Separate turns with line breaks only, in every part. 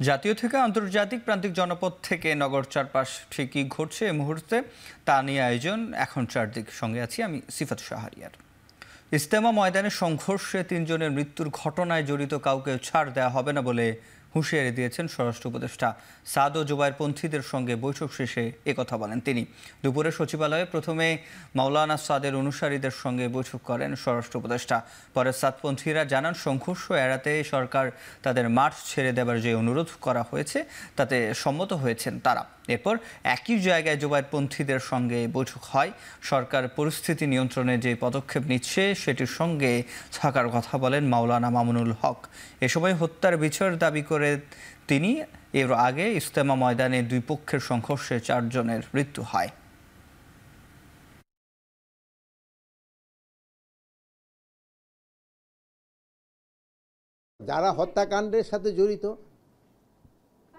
জাতীয় থেকে আন্তর্জাতিক প্রান্তিক জনপদ থেকে নগর চারপাশ ঠিকই ঘটছে এই মুহূর্তে, তা নিয়ে আয়োজন এখন চারদিক। সঙ্গে আছি আমি সিফাত শাহরিয়ার। ইজতেমা ময়দানে সংঘর্ষে ৩ জনের মৃত্যুর ঘটনায় জড়িত কাউকে ছাড় দেওয়া হবে না বলে হুঁশিয়ারি দিয়েছেন স্বরাষ্ট্র উপদেষ্টা সাদ ও জুবায়েরপন্থীদের সঙ্গে বৈঠক শেষে একথা বলেন তিনি। দুপুরে সচিবালয়ে প্রথমে মাওলানা সাদের অনুসারীদের সঙ্গে বৈঠক করেন স্বরাষ্ট্র উপদেষ্টা। পরে সাদপন্থীরা জানান, সংঘর্ষ এড়াতে সরকার তাদের মাঠ ছেড়ে দেবার যে অনুরোধ করা হয়েছে তাতে সম্মত হয়েছেন তারা। এরপর একই জায়গায় জুবায়েরপন্থীদের সঙ্গে বৈঠক হয়। সরকার পরিস্থিতি নিয়ন্ত্রণে যে পদক্ষেপ নিচ্ছে সেটির সঙ্গে থাকার কথা বলেন মাওলানা মামুনুল হক। এ সময় হত্যার বিচার দাবি করে তিনি। এর আগে ইজতেমা ময়দানে দুই পক্ষের সংঘর্ষে 4 জনের মৃত্যু হয়।
যারা হত্যাকাণ্ডের সাথে জড়িত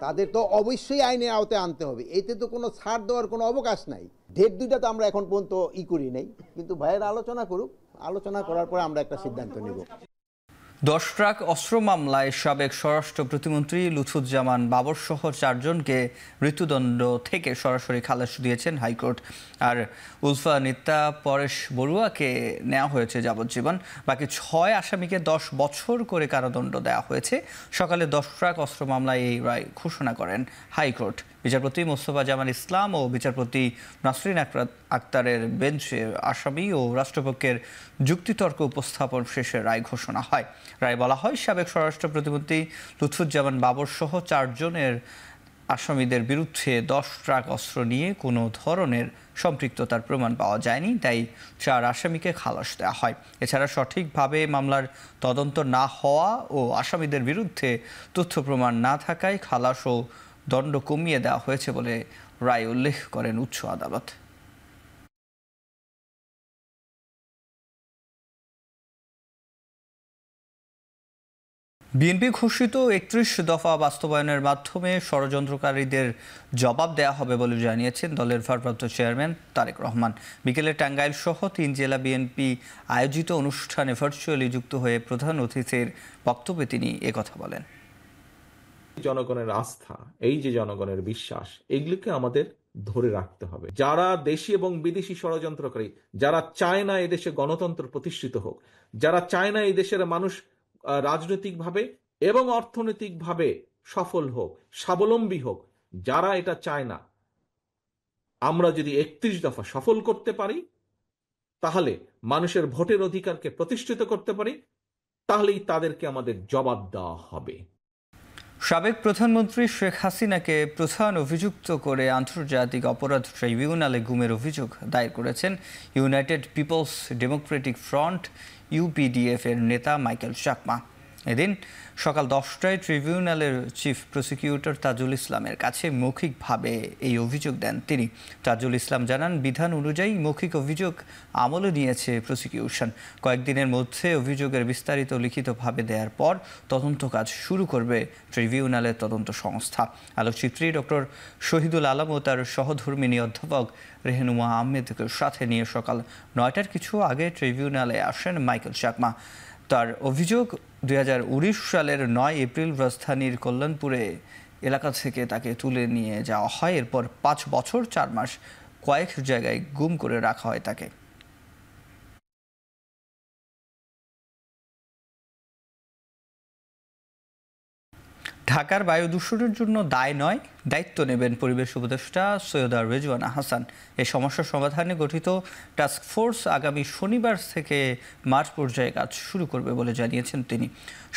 তাদের তো অবশ্যই আইনের আওতায় আনতে হবে। এতে তো কোনো ছাড় দেওয়ার কোনো অবকাশ নাই। ডেট দুইটা তো আমরা এখন পর্যন্ত করি নাই, কিন্তু ভাইয়েরা আলোচনা করুক, আলোচনা করার পরে আমরা একটা সিদ্ধান্ত নেব।
10 ট্রাক অস্ত্র মামলায় সাবেক স্বরাষ্ট্র প্রতিমন্ত্রী লুৎফুজ্জামান বাবর সহ 4 জনকে মৃত্যুদণ্ড থেকে সরাসরি খালাস দিয়েছেন হাইকোর্ট। আর উলফা নিত্যা পরেশ বড়ুয়াকে নেওয়া হয়েছে যাবজ্জীবন। বাকি 6 আসামিকে 10 বছর করে কারাদণ্ড দেওয়া হয়েছে। সকালে 10 ট্রাক অস্ত্র মামলায় এই রায় ঘোষণা করেন হাইকোর্ট। বিচারপতি মোস্তফা জামান ইসলাম ও বিচারপতি নাসরিন আক্তারের বেঞ্চে আসামি ও রাষ্ট্রপক্ষের যুক্তিতর্ক উপস্থাপন শেষে রায় ঘোষণা হয়। রায় বলা হয়, সাবেক স্বরাষ্ট্র প্রতিমন্ত্রী লুৎফুজ্জামান বাবর সহ 4 জনের আসামিদের বিরুদ্ধে 10 ট্রাক অস্ত্র নিয়ে কোনো ধরনের সম্পৃক্ততার প্রমাণ পাওয়া যায়নি, তাই 4 আসামিকে খালাস দেওয়া হয়। এছাড়া সঠিকভাবে মামলার তদন্ত না হওয়া ও আসামিদের বিরুদ্ধে তথ্য প্রমাণ না থাকায় খালাস ও দণ্ড কমিয়ে দেওয়া হয়েছে বলে রায় উল্লেখ করেন উচ্চ আদালত। বিএনপি ঘোষিত 31 দফা বাস্তবায়নের মাধ্যমে ষড়যন্ত্রকারীদের জবাব দেওয়া হবে বলে জানিয়েছেন দলের ভারপ্রাপ্ত চেয়ারম্যান তারেক রহমান। বিকেলে টাঙ্গাইল সহ 3 জেলা বিএনপি আয়োজিত অনুষ্ঠানে ভার্চুয়ালি যুক্ত হয়ে প্রধান অতিথির বক্তব্যে তিনি একথা বলেন।
জনগণের আস্থা, এই যে জনগণের বিশ্বাস, এগুলিকে আমাদের ধরে রাখতে হবে। যারা দেশি এবং বিদেশি ষড়যন্ত্রকারী, যারা চায় না এদেশে গণতন্ত্র প্রতিষ্ঠিত হোক, যারা চায় না এই দেশের মানুষ রাজনৈতিকভাবে এবং অর্থনৈতিকভাবে সফল হোক, স্বাবলম্বী হোক, যারা এটা চায় না, আমরা যদি 31 দফা সফল করতে পারি, তাহলে মানুষের ভোটের অধিকারকে প্রতিষ্ঠিত করতে পারি, তাহলেই তাদেরকে আমাদের জবাব দেওয়া হবে।
সাবেক প্রধানমন্ত্রী শেখ হাসিনাকে প্রধান অভিযুক্ত করে আন্তর্জাতিক অপরাধ ট্রাইব্যুনালে গুমের অভিযোগ দায়ের করেছেন United Peoples Democratic Front UPDF এর নেতা মাইকেল চাকমা। এদিন সকাল 10টায় ট্রিবিউনালের চিফ প্রসিকিউটর তাজুল ইসলামের কাছে মৌখিকভাবে এই অভিযোগ দেন তিনি। তাজুল ইসলাম জানান, বিধান অনুযায়ী মৌখিক অভিযোগ আমলে নিয়েছে প্রসিকিউশন। কয়েকদিনের মধ্যে অভিযোগের বিস্তারিত লিখিতভাবে দেওয়ার পর তদন্ত কাজ শুরু করবে ট্রিবিউনালের তদন্ত সংস্থা। আলোকচিত্রী ডক্টর শহীদুল আলম ও তার সহধর্মিনী অধ্যাপক রেহনুমা আহমেদকে সাথে নিয়ে সকাল 9টার কিছু আগে ট্রিবিউনালে আসেন মাইকেল চাকমা। তার অভিযোগ, 2019 সালের 9 এপ্রিল রাজধানীর কল্যাণপুরে এলাকা থেকে তাকে তুলে নিয়ে যাওয়া হয়। এরপর 5 বছর 4 মাস কয়েক জায়গায় গুম করে রাখা হয় তাকে। ঢাকার বায়ু দূষণের জন্য দায় নয়, দায়িত্ব নেবেন পরিবেশ উপদেষ্টা সৈয়দা রেজওয়ানা হাসান। এই সমস্যা সমাধানে গঠিত টাস্কফোর্স আগামী শনিবার থেকে মাঠ পর্যায়ে কাজ শুরু করবে বলে জানিয়েছেন তিনি।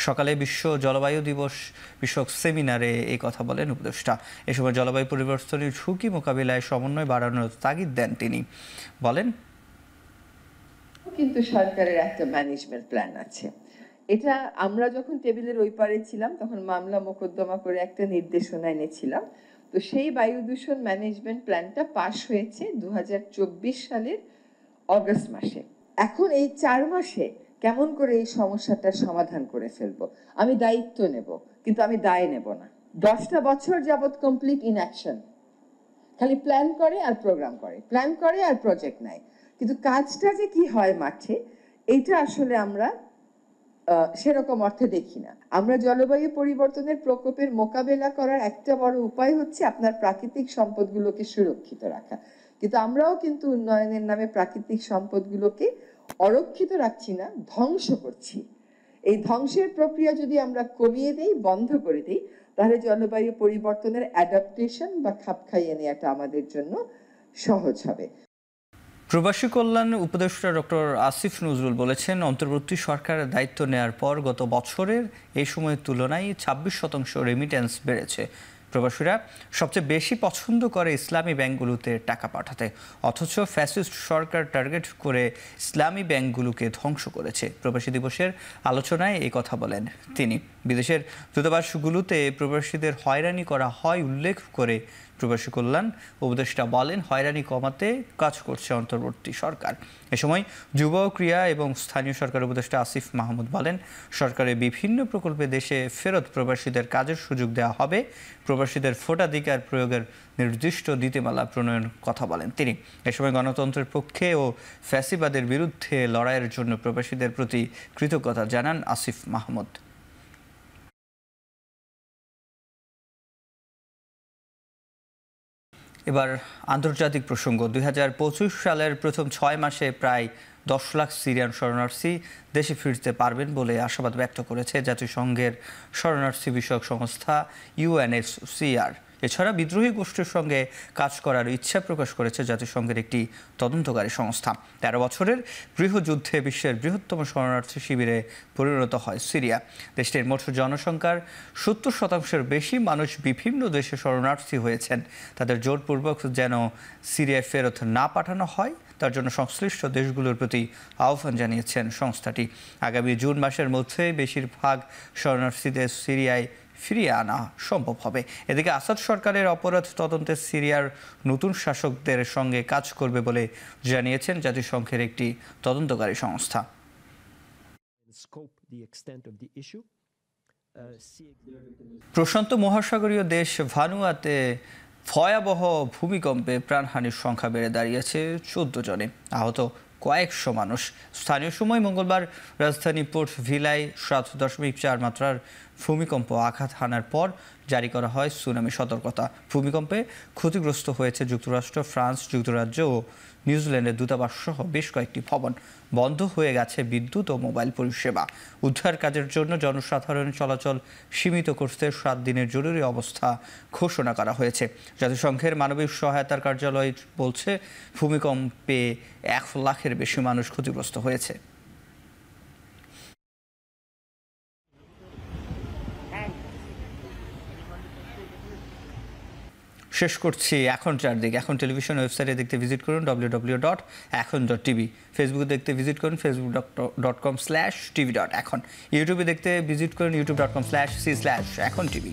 সকালে বিশ্ব জলবায়ু দিবস বিষয়ক সেমিনারে এই কথা বলেন উপদেষ্টা। এ সময় জলবায়ু পরিবর্তনের ঝুঁকি মোকাবিলায় সমন্বয় বাড়ানোর তাগিদ দেন তিনি। বলেন,
কিন্তু সরকারের একটা ম্যানেজমেন্ট প্ল্যান আছে। এটা আমরা যখন টেবিলের ওই পারে ছিলাম তখন মামলা মোকদ্দমা করে একটা নির্দেশনা এনেছিলাম। তো সেই বায়ু দূষণ ম্যানেজমেন্ট প্ল্যানটা পাশ হয়েছে 2024 সালের অগস্ট মাসে। এখন এই 4 মাসে কেমন করে এই সমস্যাটার সমাধান করে ফেলবো, আমি দায়িত্ব নেব, কিন্তু আমি দায় নেব না। 10টা বছর যাবত কমপ্লিট ইনঅ্যাকশন, খালি প্ল্যান করে আর প্রোগ্রাম করে, প্ল্যান করে আর প্রজেক্ট নেয়, কিন্তু কাজটা যে কি হয় মাঠে, এইটা আসলে আমরা সেরকম অর্থে দেখি না। আমরা জলবায়ু পরিবর্তনের প্রকোপের মোকাবেলা করার একটা বড় উপায় হচ্ছে আপনার প্রাকৃতিক সম্পদগুলোকে সুরক্ষিত রাখা, কিন্তু আমরাও কিন্তু উন্নয়নের নামে প্রাকৃতিক সম্পদগুলোকে অরক্ষিত রাখছি না, ধ্বংস করছি। এই ধ্বংসের প্রক্রিয়া যদি আমরা কমিয়ে দেই, বন্ধ করে দেই, তাহলে জলবায়ু পরিবর্তনের অ্যাডাপ্টেশন বা খাপ খাইয়ে নেওয়াটা আমাদের জন্য সহজ হবে।
প্রবাসী কল্যাণ উপদেষ্টা ডক্টর আসিফ নজরুল বলেছেন, অন্তর্বর্তী সরকারের দায়িত্ব নেয়ার পর গত বছরের এই সময়ের তুলনায় 26% রেমিটেন্স বেড়েছে। প্রবাসীরা সবচেয়ে বেশি পছন্দ করে ইসলামী ব্যাংকগুলোতে টাকা পাঠাতে, অথচ ফ্যাসিস্ট সরকার টার্গেট করে ইসলামী ব্যাংকগুলোকে ধ্বংস করেছে। প্রবাসী দিবসের আলোচনায় এই কথা বলেন তিনি। বিদেশের দূতাবাসগুলোতে প্রবাসীদের হয়রানি করা হয় উল্লেখ করে প্রবাসী কল্যাণ উপদেষ্টা বলেন, হয়রানি কমাতে কাজ করছে অন্তর্বর্তী সরকার। এ সময় যুব ক্রীড়া এবং স্থানীয় সরকার উপদেষ্টা আসিফ মাহমুদ বলেন, সরকারের বিভিন্ন প্রকল্পে দেশে ফেরত প্রবাসীদের কাজের সুযোগ দেওয়া হবে। প্রবাসীদের ভোটাধিকার প্রয়োগের নির্দিষ্ট নীতিমালা প্রণয়নের কথা বলেন তিনি। এ সময় গণতন্ত্রের পক্ষে ও ফ্যাসিবাদের বিরুদ্ধে লড়াইয়ের জন্য প্রবাসীদের প্রতি কৃতজ্ঞতা জানান আসিফ মাহমুদ। এবার আন্তর্জাতিক প্রসঙ্গ। 2025 সালের প্রথম 6 মাসে প্রায় 10 লাখ সিরিয়ান শরণার্থী দেশে ফিরতে পারবেন বলে আশাবাদ ব্যক্ত করেছে জাতিসংঘের শরণার্থী বিষয়ক সংস্থা UNHCR। এছাড়া বিদ্রোহী গোষ্ঠীর সঙ্গে কাজ করার ইচ্ছা প্রকাশ করেছে জাতিসংঘের একটি তদন্তকারী সংস্থা। 13 বছরের গৃহযুদ্ধে বিশ্বের বৃহত্তম শরণার্থী শিবিরে পরিণত হয় সিরিয়া। দেশটির মোট জনসংখ্যার 70% বেশি মানুষ বিভিন্ন দেশে শরণার্থী হয়েছেন। তাদের জোরপূর্বক যেন সিরিয়ায় ফেরত না পাঠানো হয় তার জন্য সংশ্লিষ্ট দেশগুলোর প্রতি আহ্বান জানিয়েছেন সংস্থাটি। আগামী জুন মাসের মধ্যে বেশিরভাগ শরণার্থীদের সিরিয়ায় ফিরিয়ে আনা সম্ভব হবে। এদিকে আসাদ সরকারের অপরাধ তদন্তে সিরিয়ার নতুন শাসকদের সঙ্গে কাজ করবে বলে জানিয়েছেন জাতিসংঘের একটি তদন্তকারী সংস্থা। প্রশান্ত মহাসাগরীয় দেশ ভানুয়াতে ভয়াবহ ভূমিকম্পে প্রাণহানির সংখ্যা বেড়ে দাঁড়িয়েছে 14 জনে, আহত কয়েকশো মানুষ। স্থানীয় সময় মঙ্গলবার রাজধানী পোর্ট ভিলায় 7.4 মাত্রার ভূমিকম্প আঘাত হানার পর জারি করা হয় সুনামি সতর্কতা। ভূমিকম্পে ক্ষতিগ্রস্ত হয়েছে যুক্তরাষ্ট্র, ফ্রান্স, যুক্তরাজ্য ও নিউজিল্যান্ডের দূতাবাস সহ বেশ কয়েকটি ভবন। বন্ধ হয়ে গেছে বিদ্যুৎ ও মোবাইল পরিষেবা। উদ্ধার কাজের জন্য জনসাধারণ চলাচল সীমিত করতে 7 দিনের জরুরি অবস্থা ঘোষণা করা হয়েছে। জাতিসংঘের মানবিক সহায়তার কার্যালয় বলছে, ভূমিকম্পে 1 লাখের বেশি মানুষ ক্ষতিগ্রস্ত হয়েছে। শেষ করছি এখন চারদিক। এখন টেলিভিশন ওয়েবসাইটে দেখতে ভিজিট করুন www.ekhon.tv। ফেসবুকে দেখতে ভিজিট করুন facebook.com/tv.ekhon। ইউটিউবে দেখতে ভিজিট করুন youtube.com/c/ekhon tv।